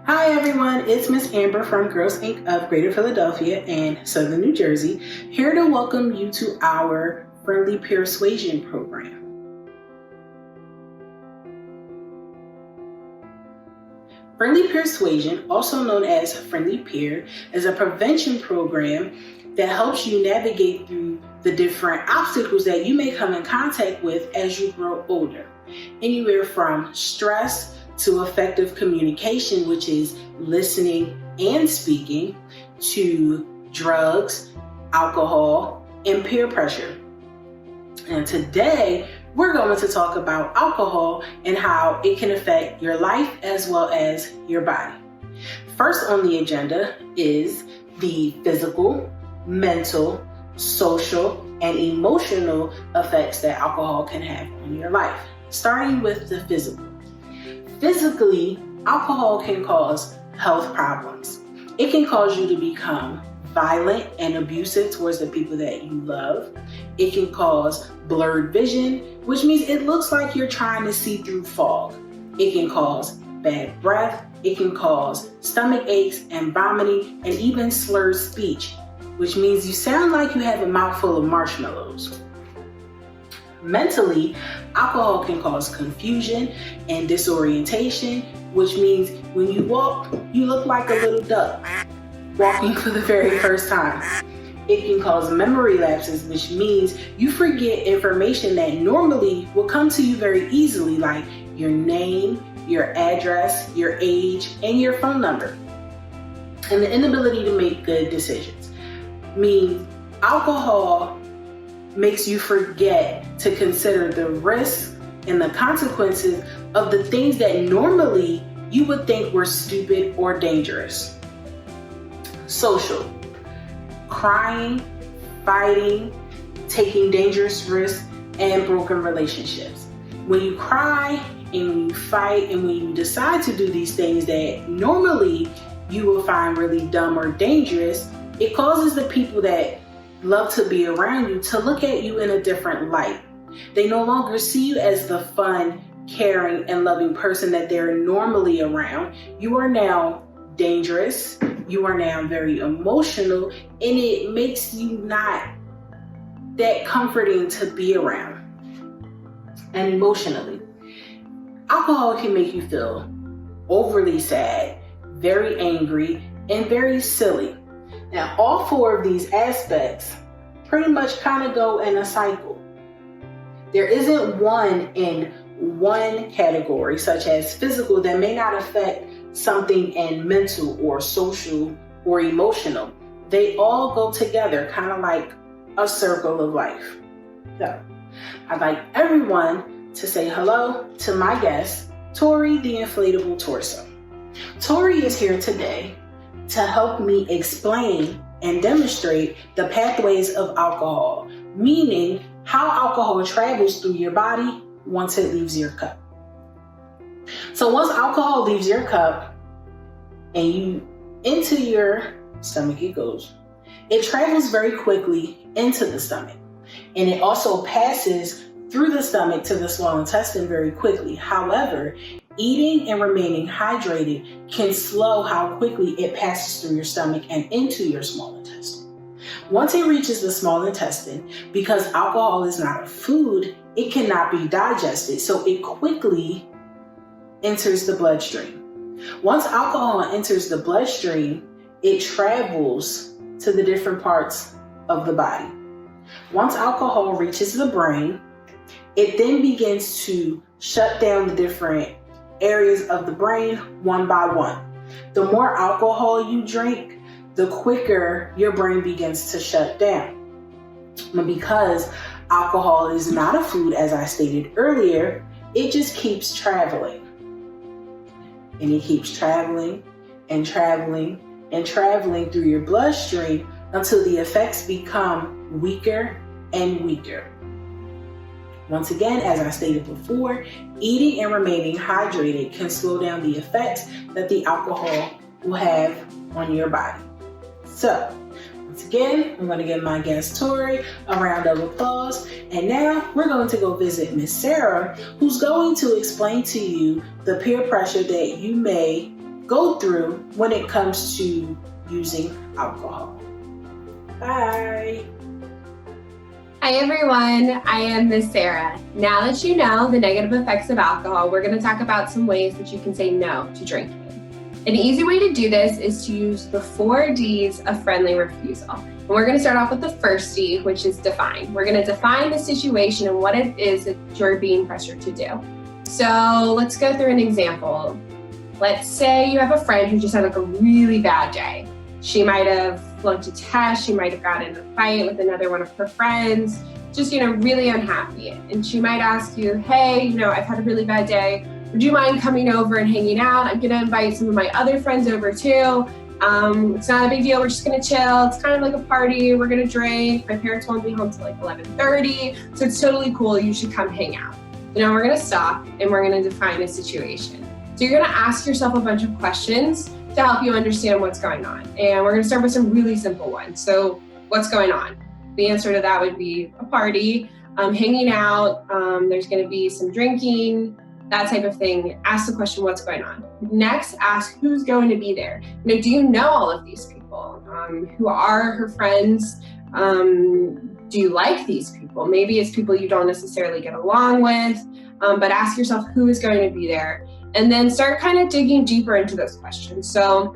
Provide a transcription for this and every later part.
Hi everyone, it's Miss Amber from Girls Inc. of Greater Philadelphia and Southern New Jersey, here to welcome you to our Friendly PEERsuasion program. Friendly PEERsuasion, also known as Friendly Peer, is a prevention program that helps you navigate through the different obstacles that you may come in contact with as you grow older. Anywhere from stress to effective communication, which is listening and speaking, to drugs, alcohol, and peer pressure. And today, we're going to talk about alcohol and how it can affect your life as well as your body. First on the agenda is the physical, mental, social, and emotional effects that alcohol can have on your life. Starting with the physical. Physically, alcohol can cause health problems. It can cause you to become violent and abusive towards the people that you love. It can cause blurred vision, which means it looks like you're trying to see through fog. It can cause bad breath. It can cause stomach aches and vomiting and even slurred speech, which means you sound like you have a mouthful of marshmallows. Mentally, alcohol can cause confusion and disorientation, which means when you walk, you look like a little duck walking for the very first time. It can cause memory lapses, which means you forget information that normally will come to you very easily, like your name, your address, your age, and your phone number. And the inability to make good decisions means alcohol makes you forget to consider the risks and the consequences of the things that normally you would think were stupid or dangerous. Social. Crying, fighting, taking dangerous risks, and broken relationships. When you cry and when you fight and when you decide to do these things that normally you will find really dumb or dangerous, it causes the people that love to be around you to look at you in a different light. They no longer see you as the fun, caring, and loving person that they're normally around. You are now dangerous. You are now very emotional, and it makes you not that comforting to be around. And emotionally, alcohol can make you feel overly sad, very angry, and very silly. Now, all four of these aspects pretty much kind of go in a cycle. There isn't one in one category, such as physical, that may not affect something in mental or social or emotional. They all go together, kind of like a circle of life. So, I'd like everyone to say hello to my guest, Tori the Inflatable Torso. Tori is here today to help me explain and demonstrate the pathways of alcohol, meaning how alcohol travels through your body once it leaves your cup. So once alcohol leaves your cup and you into your stomach it goes, it travels very quickly into the stomach, and it also passes through the stomach to the small intestine very quickly. However, eating and remaining hydrated can slow how quickly it passes through your stomach and into your small intestine. Once it reaches the small intestine, because alcohol is not a food, it cannot be digested, so it quickly enters the bloodstream. Once alcohol enters the bloodstream, it travels to the different parts of the body. Once alcohol reaches the brain, it then begins to shut down the different areas of the brain one by one. The more alcohol you drink, the quicker your brain begins to shut down. But because alcohol is not a food, as I stated earlier, it just keeps traveling. And it keeps traveling and traveling and traveling through your bloodstream until the effects become weaker and weaker. Once again, as I stated before, eating and remaining hydrated can slow down the effects that the alcohol will have on your body. So, once again, I'm going to give my guest Tori a round of applause. And now we're going to go visit Miss Saira, who's going to explain to you the peer pressure that you may go through when it comes to using alcohol. Bye. Hi everyone, I am Miss Saira. Now that you know the negative effects of alcohol, we're going to talk about some ways that you can say no to drinking. An easy way to do this is to use the 4 Ds of friendly refusal. And we're going to start off with the first D, which is define. We're going to define the situation and what it is that you're being pressured to do. So let's go through an example. Let's say you have a friend who just had like a really bad day. She might have flunked a test, she might have gotten in a fight with another one of her friends, just, really unhappy. And she might ask you, hey, I've had a really bad day. Would you mind coming over and hanging out? I'm gonna invite some of my other friends over too. It's not a big deal, we're just gonna chill. It's kind of like a party, we're gonna drink. My parents won't be home till like 11:30, so it's totally cool, you should come hang out. We're gonna stop and we're gonna define the situation. So you're gonna ask yourself a bunch of questions to help you understand what's going on. And we're gonna start with some really simple ones. So what's going on? The answer to that would be a party, hanging out, there's gonna be some drinking, that type of thing. Ask the question, what's going on? Next, ask who's going to be there. Do you know all of these people? Who are her friends? Do you like these people? Maybe it's people you don't necessarily get along with, but ask yourself who is going to be there. And then start kind of digging deeper into those questions. So,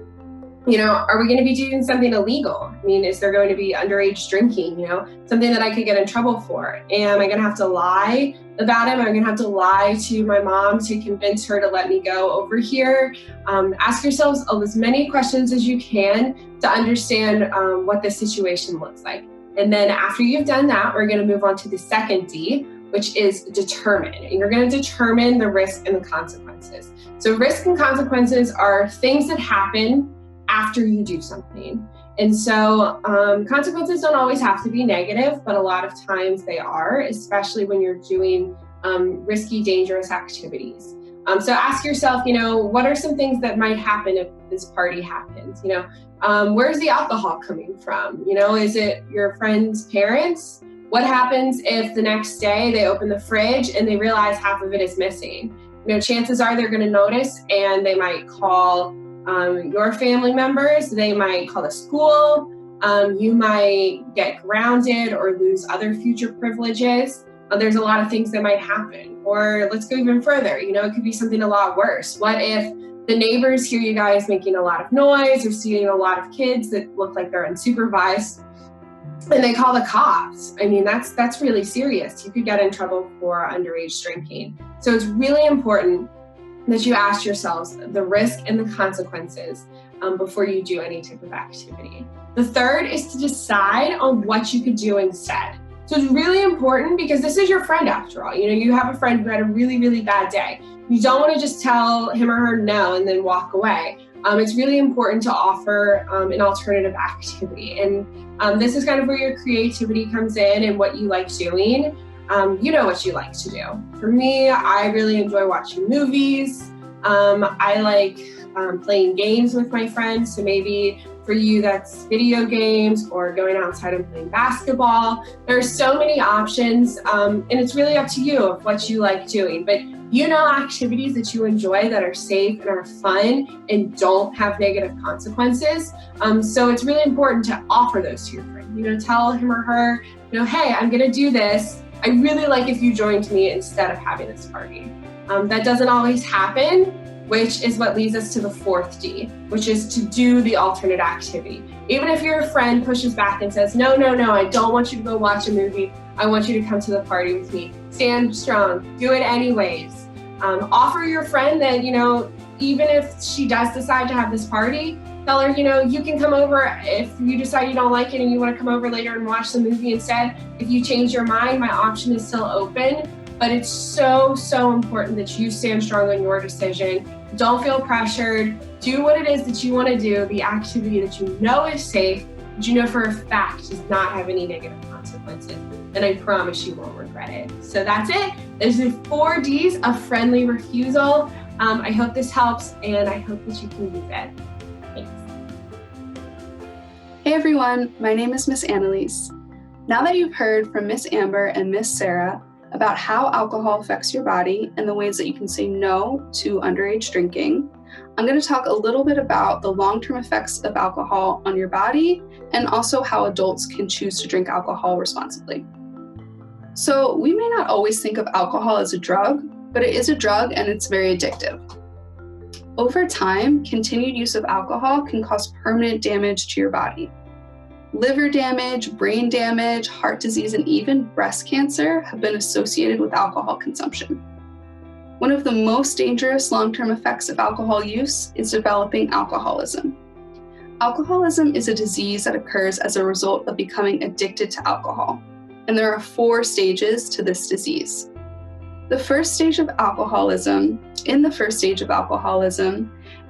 are we going to be doing something illegal? Is there going to be underage drinking, something that I could get in trouble for? Am I going to have to lie about it? Am I going to have to lie to my mom to convince her to let me go over here? Ask yourselves as many questions as you can to understand what the situation looks like. And then after you've done that, we're going to move on to the second D, which is determine. And you're going to determine the risk and the consequences. So risk and consequences are things that happen after you do something. And so consequences don't always have to be negative, but a lot of times they are, especially when you're doing risky, dangerous activities. So ask yourself, what are some things that might happen if this party happens? Where's the alcohol coming from? Is it your friend's parents? What happens if the next day they open the fridge and they realize half of it is missing? Chances are they're going to notice and they might call your family members, they might call the school, you might get grounded or lose other future privileges. There's a lot of things that might happen. Or let's go even further, it could be something a lot worse. What if the neighbors hear you guys making a lot of noise or seeing a lot of kids that look like they're unsupervised and they call the cops? That's really serious. You could get in trouble for underage drinking. So it's really important that you ask yourselves the risk and the consequences before you do any type of activity. The third is to decide on what you could do instead. So it's really important because this is your friend after all. You have a friend who had a really, really bad day. You don't want to just tell him or her no and then walk away. It's really important to offer an alternative activity. And this is kind of where your creativity comes in and what you like doing. You know what you like to do. For me, I really enjoy watching movies. I like playing games with my friends. So maybe for you, that's video games or going outside and playing basketball. There are so many options, and it's really up to you of what you like doing. But activities that you enjoy that are safe and are fun and don't have negative consequences. So it's really important to offer those to your friend. Tell him or her, hey, I'm gonna do this. I really like if you joined me instead of having this party. That doesn't always happen, which is what leads us to the fourth D, which is to do the alternate activity. Even if your friend pushes back and says, no, I don't want you to go watch a movie. I want you to come to the party with me. Stand strong, do it anyways. Offer your friend that, even if she does decide to have this party, tell her, you can come over if you decide you don't like it and you want to come over later and watch the movie instead. If you change your mind, my option is still open. But it's so, so important that you stand strong on your decision. Don't feel pressured. Do what it is that you want to do, the activity that you know is safe, that you know for a fact does not have any negative consequences. And I promise you won't regret it. So that's it. There's the 4 Ds of friendly refusal. I hope this helps and I hope that you can use it. Thanks. Hey everyone, my name is Miss Analise. Now that you've heard from Miss Amber and Miss Saira about how alcohol affects your body and the ways that you can say no to underage drinking, I'm going to talk a little bit about the long-term effects of alcohol on your body and also how adults can choose to drink alcohol responsibly. So we may not always think of alcohol as a drug, but it is a drug and it's very addictive. Over time, continued use of alcohol can cause permanent damage to your body. Liver damage, brain damage, heart disease, and even breast cancer have been associated with alcohol consumption. One of the most dangerous long-term effects of alcohol use is developing alcoholism. Alcoholism is a disease that occurs as a result of becoming addicted to alcohol, and there are 4 stages to this disease. In the first stage of alcoholism,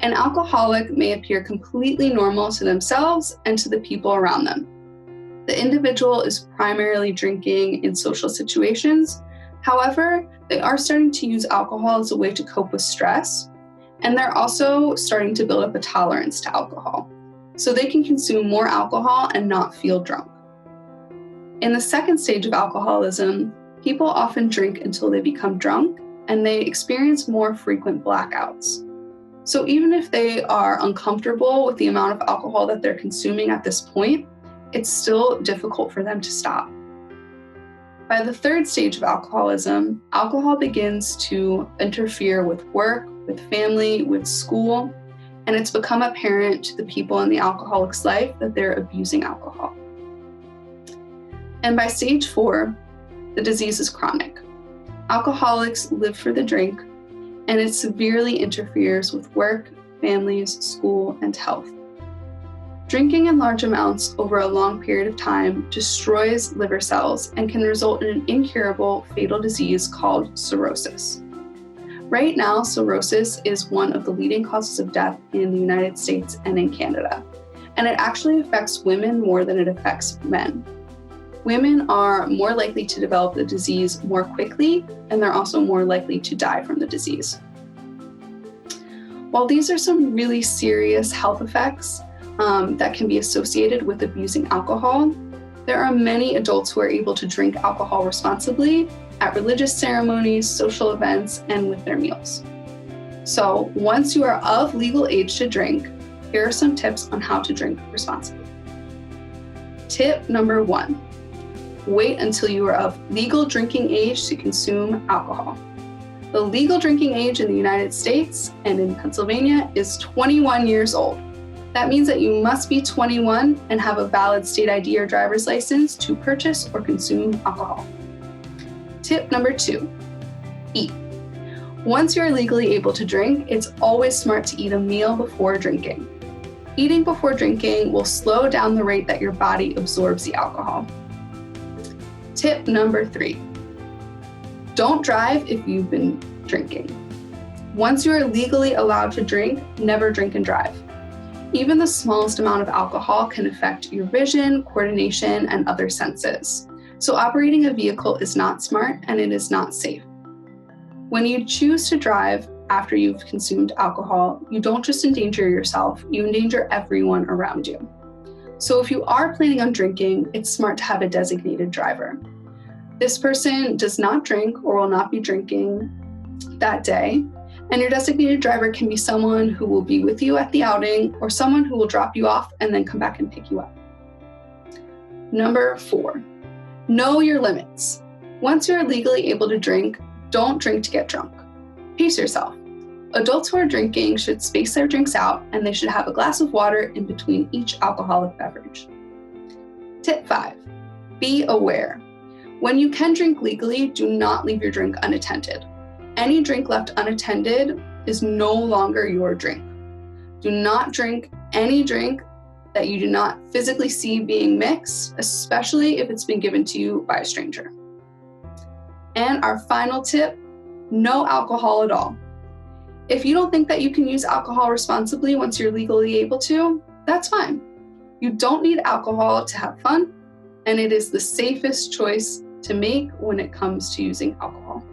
an alcoholic may appear completely normal to themselves and to the people around them. The individual is primarily drinking in social situations. However, they are starting to use alcohol as a way to cope with stress, and they're also starting to build up a tolerance to alcohol, so they can consume more alcohol and not feel drunk. In the second stage of alcoholism, people often drink until they become drunk, and they experience more frequent blackouts. So even if they are uncomfortable with the amount of alcohol that they're consuming at this point, it's still difficult for them to stop. By the third stage of alcoholism, alcohol begins to interfere with work, with family, with school, and it's become apparent to the people in the alcoholic's life that they're abusing alcohol. And by stage 4, the disease is chronic. Alcoholics live for the drink, and it severely interferes with work, families, school, and health. Drinking in large amounts over a long period of time destroys liver cells and can result in an incurable fatal disease called cirrhosis. Right now, cirrhosis is one of the leading causes of death in the United States and in Canada, and it actually affects women more than it affects men. Women are more likely to develop the disease more quickly, and they're also more likely to die from the disease. While these are some really serious health effects that can be associated with abusing alcohol, there are many adults who are able to drink alcohol responsibly at religious ceremonies, social events, and with their meals. So once you are of legal age to drink, here are some tips on how to drink responsibly. Tip number 1. Wait until you are of legal drinking age to consume alcohol. The legal drinking age in the United States and in Pennsylvania is 21 years old. That means that you must be 21 and have a valid state ID or driver's license to purchase or consume alcohol. Tip number 2, eat. Once you're legally able to drink, it's always smart to eat a meal before drinking. Eating before drinking will slow down the rate that your body absorbs the alcohol. Tip number 3, don't drive if you've been drinking. Once you are legally allowed to drink, never drink and drive. Even the smallest amount of alcohol can affect your vision, coordination, and other senses. So operating a vehicle is not smart and it is not safe. When you choose to drive after you've consumed alcohol, you don't just endanger yourself, you endanger everyone around you. So if you are planning on drinking, it's smart to have a designated driver. This person does not drink or will not be drinking that day, and your designated driver can be someone who will be with you at the outing or someone who will drop you off and then come back and pick you up. Number 4, know your limits. Once you're legally able to drink, don't drink to get drunk. Pace yourself. Adults who are drinking should space their drinks out, and they should have a glass of water in between each alcoholic beverage. Tip 5, be aware. When you can drink legally, do not leave your drink unattended. Any drink left unattended is no longer your drink. Do not drink any drink that you do not physically see being mixed, especially if it's been given to you by a stranger. And our final tip, no alcohol at all. If you don't think that you can use alcohol responsibly once you're legally able to, that's fine. You don't need alcohol to have fun, and it is the safest choice to make when it comes to using alcohol.